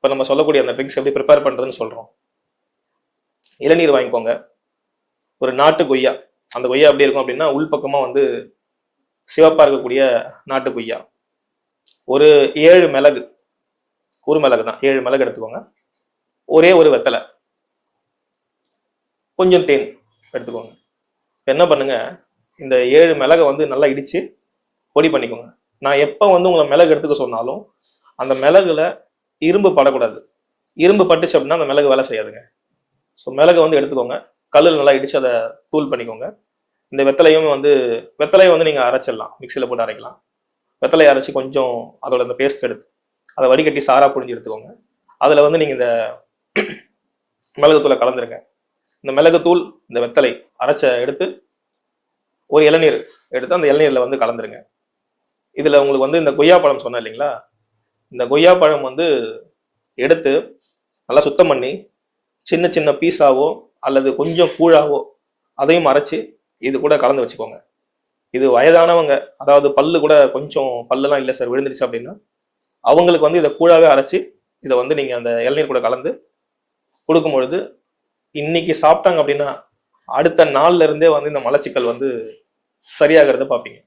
இப்போ நம்ம சொல்லக்கூடிய அந்த ட்ரிங்க்ஸ் எப்படி ப்ரிப்பேர் பண்ணுறதுன்னு சொல்கிறோம். இளநீர் வாங்கிக்கோங்க, ஒரு நாட்டு கொய்யா. அந்த கொய்யா எப்படி இருக்கும் அப்படின்னா உள்பக்கமாக வந்து சிவப்பாக இருக்கக்கூடிய நாட்டு கொய்யா. ஒரு 7 மிளகு, குறுமிளகு தான், 7 மிளகு எடுத்துக்கோங்க. ஒரே ஒரு வெத்தலை, கொஞ்சம் தேன் எடுத்துக்கோங்க. என்ன பண்ணுங்க, இந்த 7 மிளகை வந்து நல்லா இடிச்சு பொடி பண்ணிக்கோங்க. நான் எப்போ வந்து உங்களை மிளகு எடுத்துக்க சொன்னாலும் அந்த மிளகுல இரும்பு படக்கூடாது. இரும்பு பட்டுச்சு அப்படின்னா அந்த மிளகு வேலை செய்யாதுங்க. ஸோ மிளகை வந்து எடுத்துக்கோங்க, கல்லில் நல்லா இடிச்சு அதை தூள் பண்ணிக்கோங்க. இந்த வெத்தலையும் வந்து வெத்தலையை வந்து நீங்கள் அரைச்சிடலாம், மிக்சியில் போட்டு அரைக்கலாம். வெத்தலையை அரைச்சி கொஞ்சம் அதோட அந்த பேஸ்ட் எடுத்து அதை வடிகட்டி சாரா புழிஞ்சு எடுத்துக்கோங்க. அதில் வந்து நீங்கள் இந்த மிளகுத்தூளை கலந்துருங்க. இந்த மிளகுத்தூள், இந்த வெத்தலை அரைச்ச எடுத்து ஒரு இளநீர் எடுத்து அந்த இளநீரில் வந்து கலந்துருங்க. இதில் உங்களுக்கு வந்து இந்த கொய்யா பழம் சொன்னேன் இல்லைங்களா, இந்த கொய்யா பழம் வந்து எடுத்து நல்லா சுத்தம் பண்ணி சின்ன சின்ன பீஸாவோ அல்லது கொஞ்சம் கூழாவோ அதையும் அரைச்சி இது கூட கலந்து வச்சுக்கோங்க. இது வயதானவங்க, அதாவது பல்லு கூட கொஞ்சம் பல்லுலாம் இல்லை சார் விழுந்துருச்சு அப்படின்னா அவங்களுக்கு வந்து இதை கூழாவே அரைச்சி இதை வந்து நீங்கள் அந்த இளநீர் கூட கலந்து கொடுக்கும் பொழுது இன்னைக்கு சாப்பிட்டாங்க அப்படின்னா அடுத்த நாள்ல இருந்தே வந்து இந்த மலச்சிக்கல் வந்து சரியாகிறத பார்ப்பீங்க.